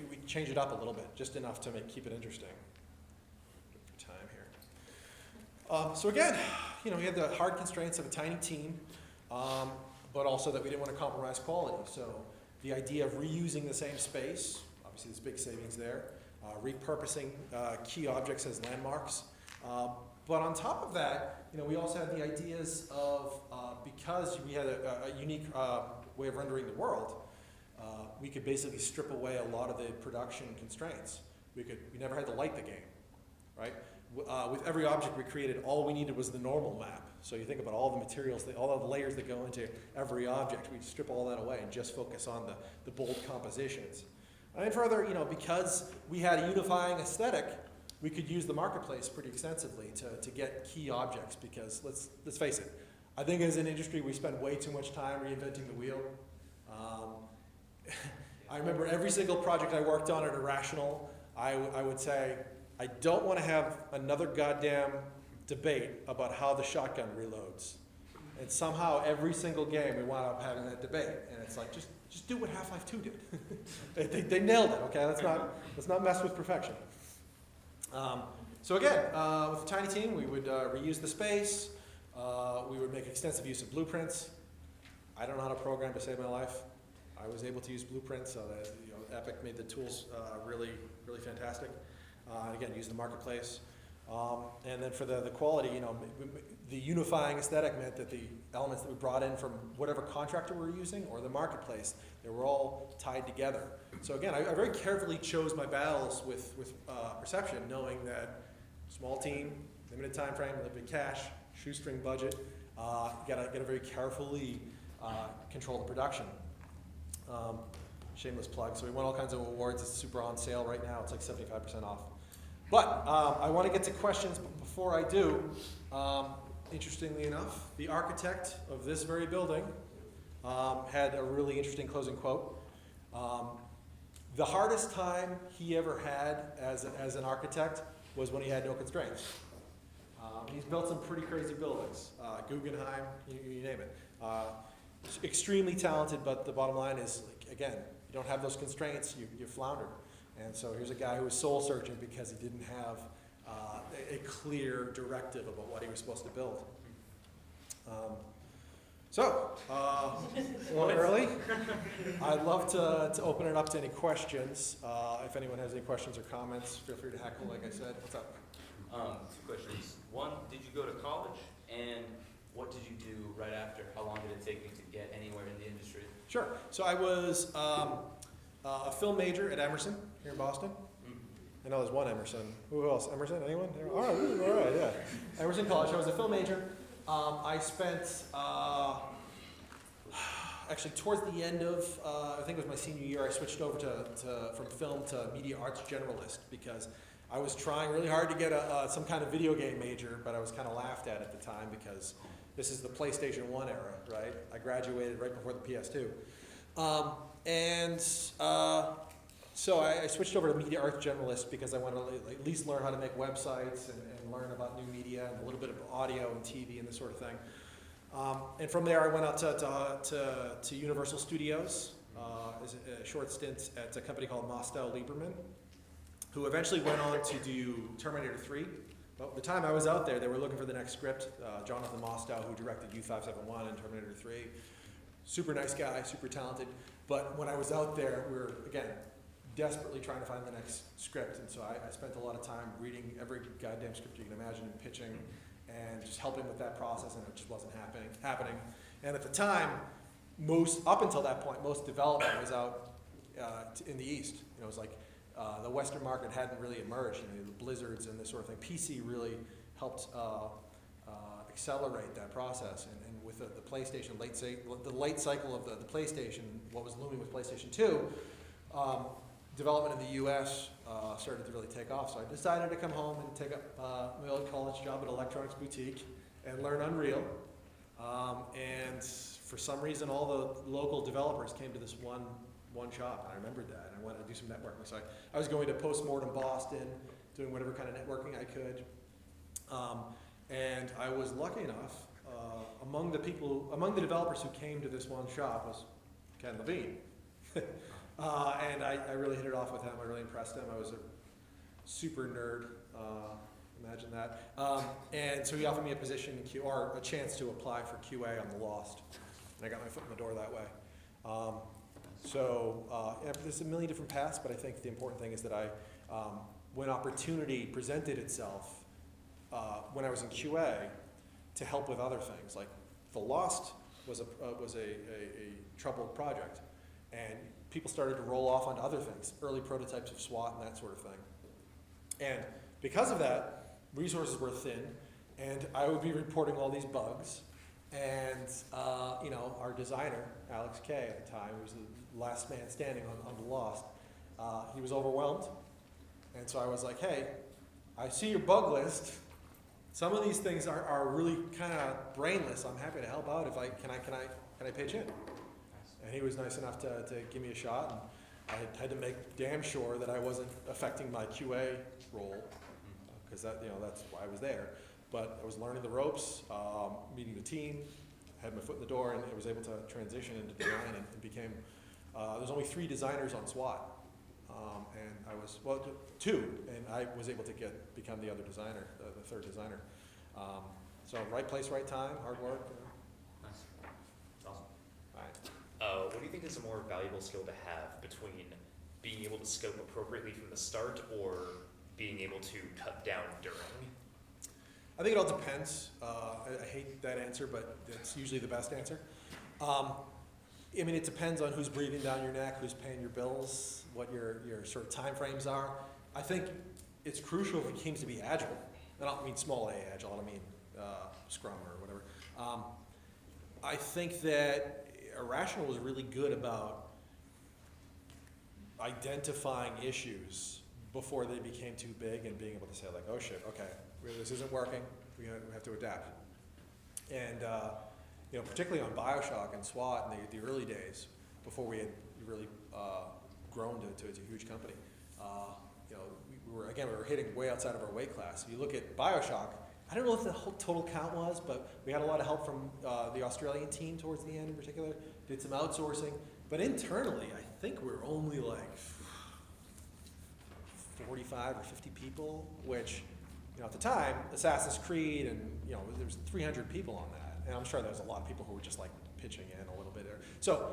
we change it up a little bit, just enough to keep it interesting. For time here. So again, we had the hard constraints of a tiny team, but also that we didn't want to compromise quality. So the idea of reusing the same space, obviously there's big savings there, repurposing key objects as landmarks. But on top of that, we also had the ideas of, because we had a unique way of rendering the world, we could basically strip away a lot of the production constraints. We never had to light the game, right? With every object we created, all we needed was the normal map. So you think about all the materials, all of the layers that go into every object, we strip all that away and just focus on the bold compositions. And further, because we had a unifying aesthetic, we could use the marketplace pretty extensively to get key objects, because let's face it, I think as an industry we spend way too much time reinventing the wheel. I remember every single project I worked on at Irrational, I would say, I don't want to have another goddamn debate about how the shotgun reloads. And somehow every single game we wound up having that debate. And it's like, just do what Half-Life 2 did. they nailed it, okay? Let's not mess with perfection. So again, with a tiny team, we would reuse the space. We would make extensive use of blueprints. I don't know how to program to save my life. I was able to use blueprints, so that Epic made the tools really, really fantastic. And again, use the marketplace. And then for the quality, the unifying aesthetic meant that the elements that we brought in from whatever contractor we were using or the marketplace, they were all tied together. So again, I very carefully chose my battles with Perception, knowing that small team, limited time frame, limited cash, shoestring budget, gotta very carefully control the production. Shameless plug. So we won all kinds of awards. It's super on sale right now. It's like 75% off. But I want to get to questions, but before I do, interestingly enough, the architect of this very building had a really interesting closing quote. The hardest time he ever had as an architect was when he had no constraints. He's built some pretty crazy buildings, Guggenheim, you name it. Extremely talented, but the bottom line is, again, you don't have those constraints, you flounder. And so here's a guy who was soul searching because he didn't have a clear directive about what he was supposed to build. A little early. I'd love to open it up to any questions. If anyone has any questions or comments, feel free to heckle, like I said. What's up? 2 questions. One, did you go to college? And what did you do right after? How long did it take you to get anywhere in the industry? Sure. So I was a film major at Emerson here in Boston. I know there's one Emerson. Who else? Emerson? Anyone? All right, yeah. Emerson College. I was a film major. I spent, actually towards the end of, I think it was my senior year, I switched over from film to media arts generalist because I was trying really hard to get some kind of video game major, but I was kind of laughed at the time because this is the PlayStation 1 era, right? I graduated right before the PS2. So I switched over to media arts generalist because I wanted to at least learn how to make websites and learn about new media and a little bit of audio and TV and this sort of thing. And from there, I went out to Universal Studios as a short stint at a company called Mostel Lieberman, who eventually went on to do Terminator 3. But the time I was out there, they were looking for the next script. Jonathan Mostow, who directed U-571 and Terminator 3. Super nice guy, super talented. But when I was out there, we were, again, desperately trying to find the next script. And so I spent a lot of time reading every goddamn script you can imagine and pitching and just helping with that process, and it just wasn't happening. And at the time, up until that point, most development was out in the East. It was like the Western market hadn't really emerged. The Blizzards and this sort of thing. PC really helped accelerate that process. And with the PlayStation, the late cycle of the PlayStation, what was looming with PlayStation 2, development in the U.S. Started to really take off. So I decided to come home and take up my old college job at Electronics Boutique and learn Unreal. And for some reason, all the local developers came to this one shop. I remembered that, and I wanted to do some networking. So I was going to Postmortem Boston, doing whatever kind of networking I could. And I was lucky enough, among the developers who came to this one shop was Ken Levine. And I really hit it off with him. I really impressed him. I was a super nerd, imagine that. And so he offered me a position or a chance to apply for QA on The Lost. And I got my foot in the door that way. There's a million different paths, but I think the important thing is that when opportunity presented itself, when I was in QA, to help with other things, like The Lost was a troubled project, and people started to roll off onto other things, early prototypes of SWAT and that sort of thing. And because of that, resources were thin, and I would be reporting all these bugs. And our designer, Alex Kay at the time, who was the last man standing on The Lost, he was overwhelmed. And so I was like, hey, I see your bug list. Some of these things are really kind of brainless. I'm happy to help out if can I pitch in? And he was nice enough to give me a shot, and I had to make damn sure that I wasn't affecting my QA role, because that's why I was there. But I was learning the ropes, meeting the team, had my foot in the door, and I was able to transition into design and became, there's only 3 designers on SWAT. And I was, 2, and I was able to become the other designer, the 3rd designer. So right place, right time, hard work. Nice. That's awesome. All right. What do you think is a more valuable skill to have between being able to scope appropriately from the start or being able to cut down during? I think it all depends. I hate that answer, but it's usually the best answer. I mean, it depends on who's breathing down your neck, who's paying your bills, what your sort of time frames are. I think it's crucial for teams to be agile. I don't mean small a agile, I mean Scrum or whatever. I think that Irrational was really good about identifying issues before they became too big and being able to say like, oh shit, okay, this isn't working, we have to adapt. And you know, particularly on BioShock and SWAT in the early days, before we had really grown to a huge company, you know, we were hitting way outside of our weight class. If you look at BioShock, I don't know what the whole total count was, but we had a lot of help from the Australian team towards the end in particular, did some outsourcing, but internally, I think we were only like 45 or 50 people, which, you know, at the time, Assassin's Creed and, you know, there was 300 people on that. And I'm sure there's a lot of people who were just like pitching in a little bit there. So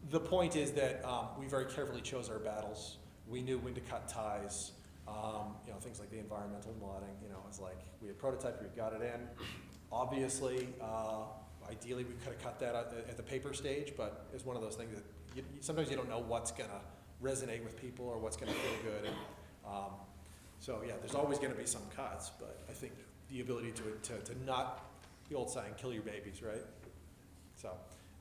the point is that we very carefully chose our battles. We knew when to cut ties. You know, things like the environmental modding, you know, it's like we had prototyped, we got it in. Obviously, ideally we could have cut that at the paper stage, but it's one of those things that sometimes you don't know what's gonna resonate with people or what's gonna feel good. And, so yeah, there's always gonna be some cuts, but I think the ability to not, the old saying, kill your babies, right? So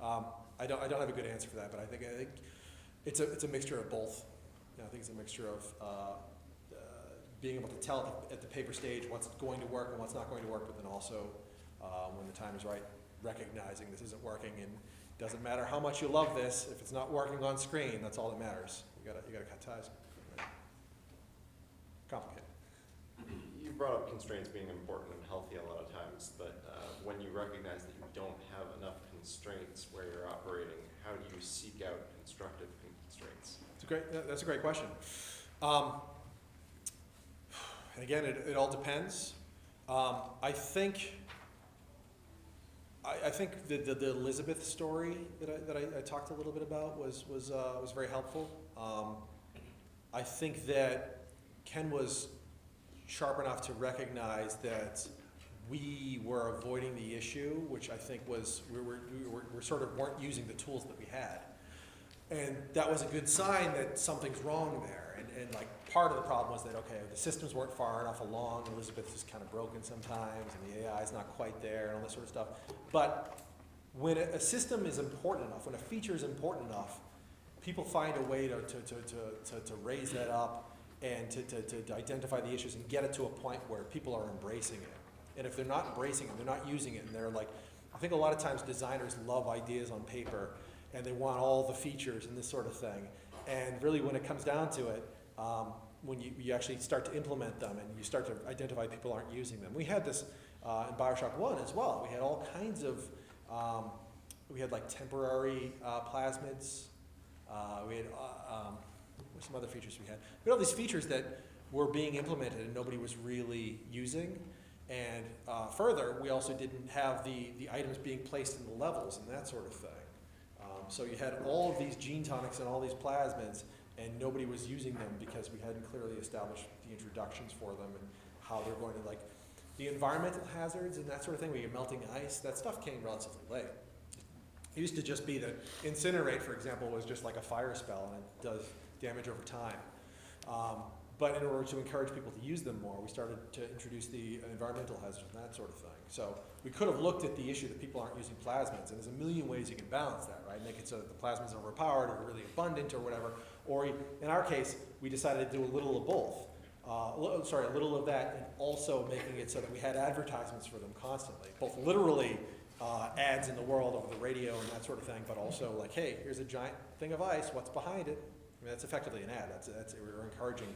I don't have a good answer for that, but I think it's a mixture of both. You know, I think it's a mixture of being able to tell at the paper stage what's going to work and what's not going to work, but then also when the time is right, recognizing this isn't working, and it doesn't matter how much you love this, if it's not working on screen, that's all that matters. You gotta cut ties. Complicated. You brought up constraints being important and healthy a lot of times, but when you recognize that you don't have enough constraints where you're operating, how do you seek out constructive constraints? That's a great question. And again, it all depends. I think the Elizabeth story that I talked a little bit about was very helpful. I think that Ken was sharp enough to recognize that we were avoiding the issue, which I think was we sort of weren't using the tools that we had. And that was a good sign that something's wrong there. And like part of the problem was that, okay, the systems weren't far enough along, Elizabeth is kind of broken sometimes, and the AI is not quite there, and all this sort of stuff. But when a system is important enough, when a feature is important enough, people find a way to raise that up and to identify the issues and get it to a point where people are embracing it. And if they're not embracing it, they're not using it, and they're like, I think a lot of times designers love ideas on paper, and they want all the features and this sort of thing. And really when it comes down to it, when you actually start to implement them and you start to identify people aren't using them. We had this in BioShock 1 as well. We had all kinds of, we had like temporary plasmids. We had some other features we had. We had all these features that were being implemented and nobody was really using. And further, we also didn't have the items being placed in the levels and that sort of thing. So you had all of these gene tonics and all these plasmids, and nobody was using them because we hadn't clearly established the introductions for them and how they're going to, like, the environmental hazards and that sort of thing, where you're melting ice, that stuff came relatively late. It used to just be that incinerate, for example, was just like a fire spell and it does damage over time. But in order to encourage people to use them more, we started to introduce the environmental hazards and that sort of thing. So we could have looked at the issue that people aren't using plasmids, and there's a million ways you can balance that, right? Make it so that the plasmids are overpowered or really abundant or whatever. Or in our case, we decided to do a little of both. A little of that, and also making it so that we had advertisements for them constantly, both literally ads in the world over the radio and that sort of thing, but also like, hey, here's a giant thing of ice, what's behind it? I mean, that's effectively an ad. We're encouraging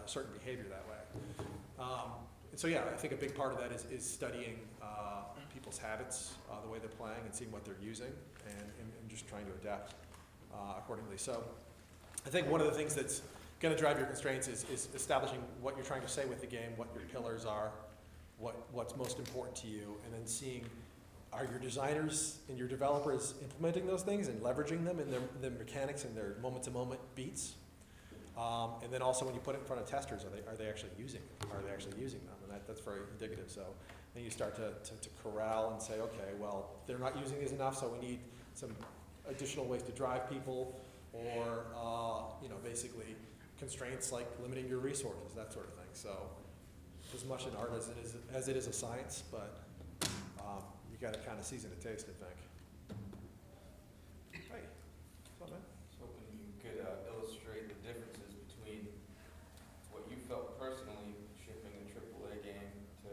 certain behavior that way. And so yeah, I think a big part of that is studying people's habits, the way they're playing, and seeing what they're using, and just trying to adapt accordingly. So I think one of the things that's going to drive your constraints is establishing what you're trying to say with the game, what your pillars are, what's most important to you, and then seeing, are your designers and your developers implementing those things and leveraging them in their mechanics and their moment-to-moment beats? And then also when you put it in front of testers, are they actually using it? Are they actually using them? And that's very indicative. So then you start to corral and say, okay, well, they're not using these enough, so we need some additional ways to drive people, or basically constraints like limiting your resources, that sort of thing. So as much an art as it is a science, but you got to kind of season a taste, I think. Hey, what's up, man? I was hoping you could illustrate the differences between what you felt personally shipping a AAA game to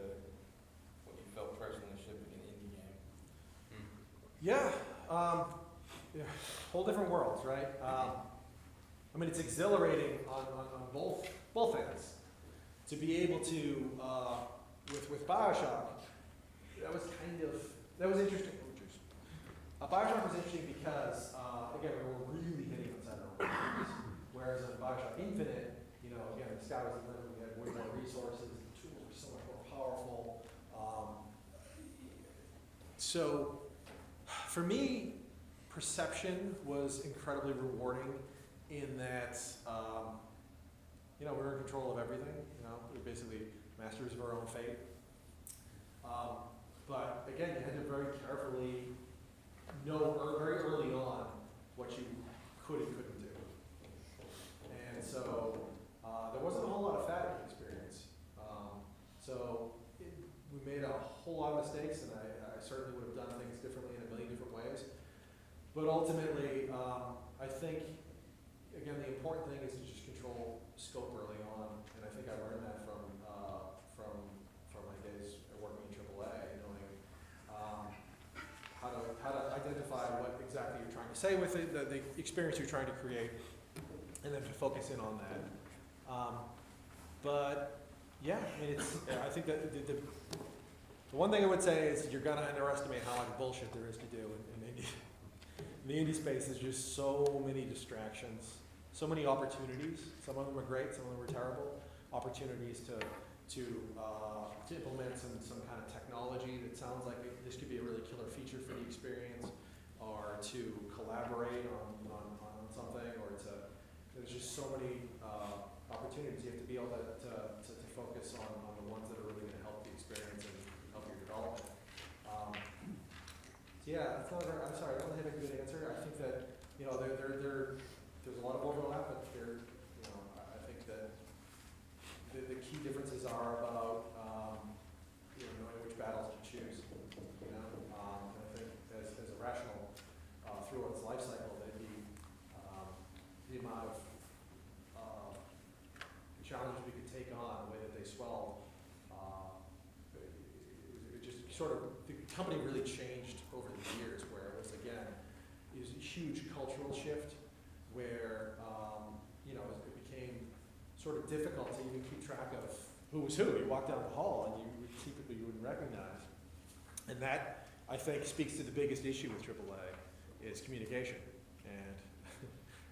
what you felt personally shipping an indie game. Yeah, whole different worlds, right? I mean, it's exhilarating on both ends to be able to with BioShock. That was interesting. BioShock was interesting because again, we were really hitting outside our boundaries. Whereas in BioShock Infinite, again, the sky was the limit. We had way more resources. The tools were so much more powerful. So for me, Perception was incredibly rewarding in that, we were in control of everything. We were basically masters of our own fate. But again, you had to very carefully know very early on what you could and couldn't do. And so there wasn't a whole lot of fat in the experience. We made a whole lot of mistakes, and I certainly would have done things differently in a million different ways. But ultimately, I think, again, the important thing is to just control scope early on, and I think I learned that from my days working in AAA, knowing how to identify what exactly you're trying to say with it, the experience you're trying to create, and then to focus in on that. But yeah, I think that the one thing I would say is you're gonna underestimate how much bullshit there is to do in indie. In the indie space, there's just so many distractions, so many opportunities. Some of them are great, some of them are terrible. Opportunities to implement some kind of technology that sounds like this could be a really killer feature for the experience, or to collaborate on something, or there's just so many opportunities. You have to be able to focus on the ones that are really going to help the experience and help your development. Yeah, I'm sorry, I don't have a good answer. I think that there's a lot of overlap, but I think that the key differences are about knowing which battles to choose. And I think as a rational through its life cycle, that the amount of challenges we could take on, the way that they swell, it just sort of, the company really changed over the years, where it was, again, it was a huge cultural shift where it became sort of difficult to even keep track of who was who. You walk down the hall and you would see people you wouldn't recognize. And that, I think, speaks to the biggest issue with AAA is communication. And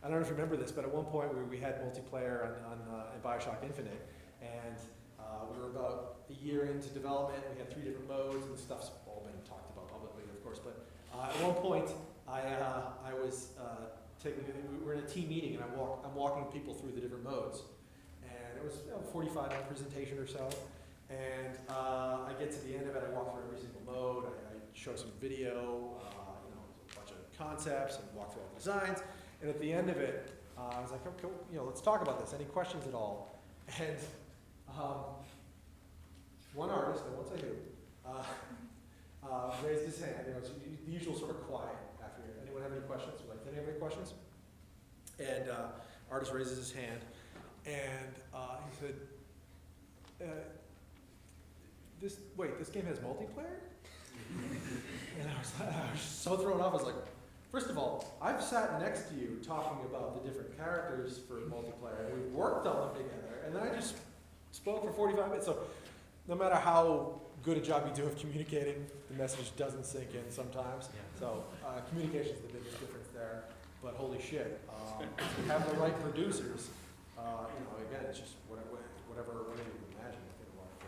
I don't know if you remember this, but at one point we had multiplayer in BioShock Infinite, and we were about a year into development. We had 3 different modes, and stuff's all been talked about publicly, of course. But at one point, I was we were in a team meeting, and I'm walking people through the different modes, and it was a 45-minute presentation or so. And I get to the end of it. I walk through every single mode. I show some video, a bunch of concepts, and walk through all the designs. And at the end of it, I was like, okay, let's talk about this. Any questions at all? And one artist, I won't say who, raised his hand. It was the usual sort of quiet after. Anyone have any questions? Like, did anyone have any questions? And artist raises his hand, and he said, this game has multiplayer? And I was so thrown off. I was like, first of all, I've sat next to you talking about the different characters for multiplayer, and we've worked on them together, and then I just spoke for 45 minutes. So no matter how good a job you do of communicating, the message doesn't sink in sometimes. Yeah. So communication is the biggest difference there. But holy shit, have the right producers. Again, it's just whatever you can imagine. I think a lot of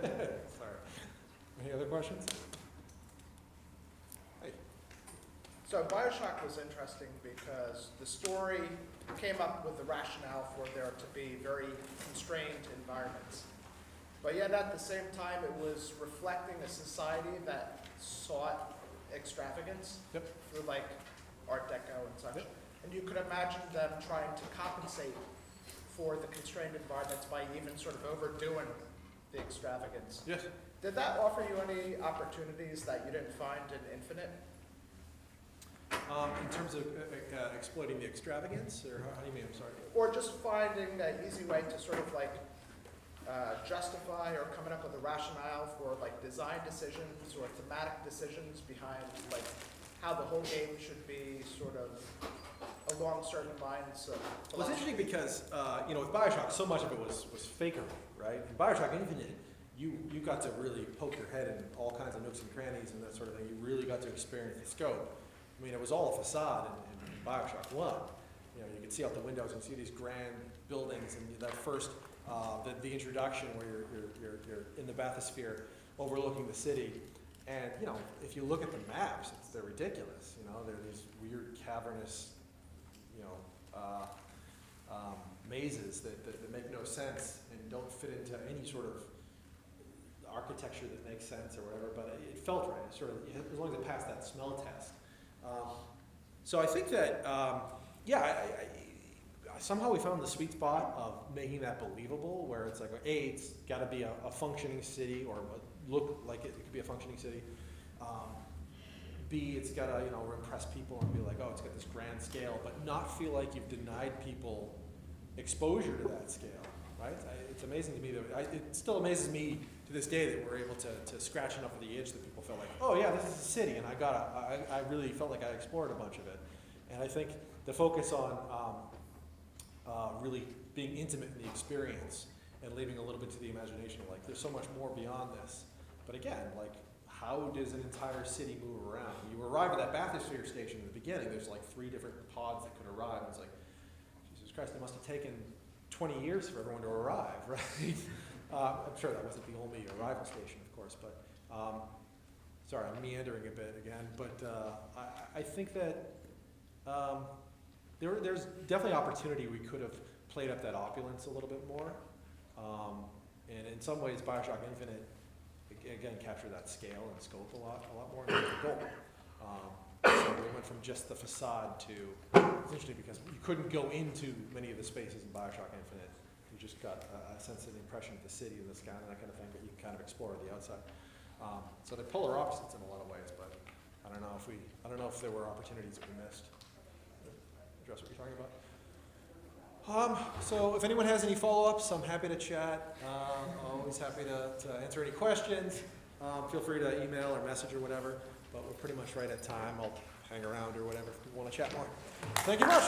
cases. Sorry. Any other questions? Hey. So BioShock was interesting because the story came up with the rationale for there to be very constrained environments. But yet at the same time, it was reflecting a society that sought extravagance through like Art Deco and such. And you could imagine them trying to compensate for the constrained environments by even sort of overdoing the extravagance. Yes. Did that offer you any opportunities that you didn't find in Infinite? In terms of exploiting the extravagance, or how do you mean? I'm sorry. Or just finding an easy way to sort of like justify or coming up with a rationale for like design decisions or thematic decisions behind like how the whole game should be sort of along certain lines of Well, it's interesting because, with BioShock, so much of it was fakery, right? In BioShock Infinite, you got to really poke your head in all kinds of nooks and crannies and that sort of thing. You really got to experience the scope. I mean, it was all a facade in BioShock 1. You could see out the windows and see these grand buildings, and that first, the introduction where you're in the bathysphere overlooking the city. And, if you look at the maps, they're ridiculous. They're these weird cavernous, mazes that make no sense and don't fit into any sort of architecture that makes sense or whatever, but it felt right. It sort of, as long as it passed that smell test. So I think that, somehow we found the sweet spot of making that believable, where it's like, A, it's got to be a functioning city, or look like it could be a functioning city. B, it's got to, impress people and be like, oh, it's got this grand scale, but not feel like you've denied people exposure to that scale, right? It's amazing to me that, it still amazes me to this day that we're able to scratch enough of the itch that people felt like, oh yeah, this is a city, and I really felt like I explored a bunch of it. And I think the focus on really being intimate in the experience and leaving a little bit to the imagination, like there's so much more beyond this. But again, like, how does an entire city move around? You arrive at that bathysphere station in the beginning, there's like 3 different pods that could arrive. It's like, Jesus Christ, it must have taken 20 years for everyone to arrive, right? I'm sure that wasn't the only arrival station, of course, but sorry, I'm meandering a bit again, but I think that there's definitely opportunity. We could have played up that opulence a little bit more, and in some ways, BioShock Infinite again captured that scale and scope a lot more. And that's the goal. So we went from just the facade to, it's interesting because you couldn't go into many of the spaces in BioShock Infinite. You just got a sense of the impression of the city and the sky and that kind of thing, but you can kind of explore the outside. So they're polar opposites in a lot of ways, but I don't know if there were opportunities that we missed. Address what you're talking about. So if anyone has any follow-ups, I'm happy to chat. Always happy to answer any questions. Feel free to email or message or whatever, but we're pretty much right at time. I'll hang around or whatever if you want to chat more. Thank you much.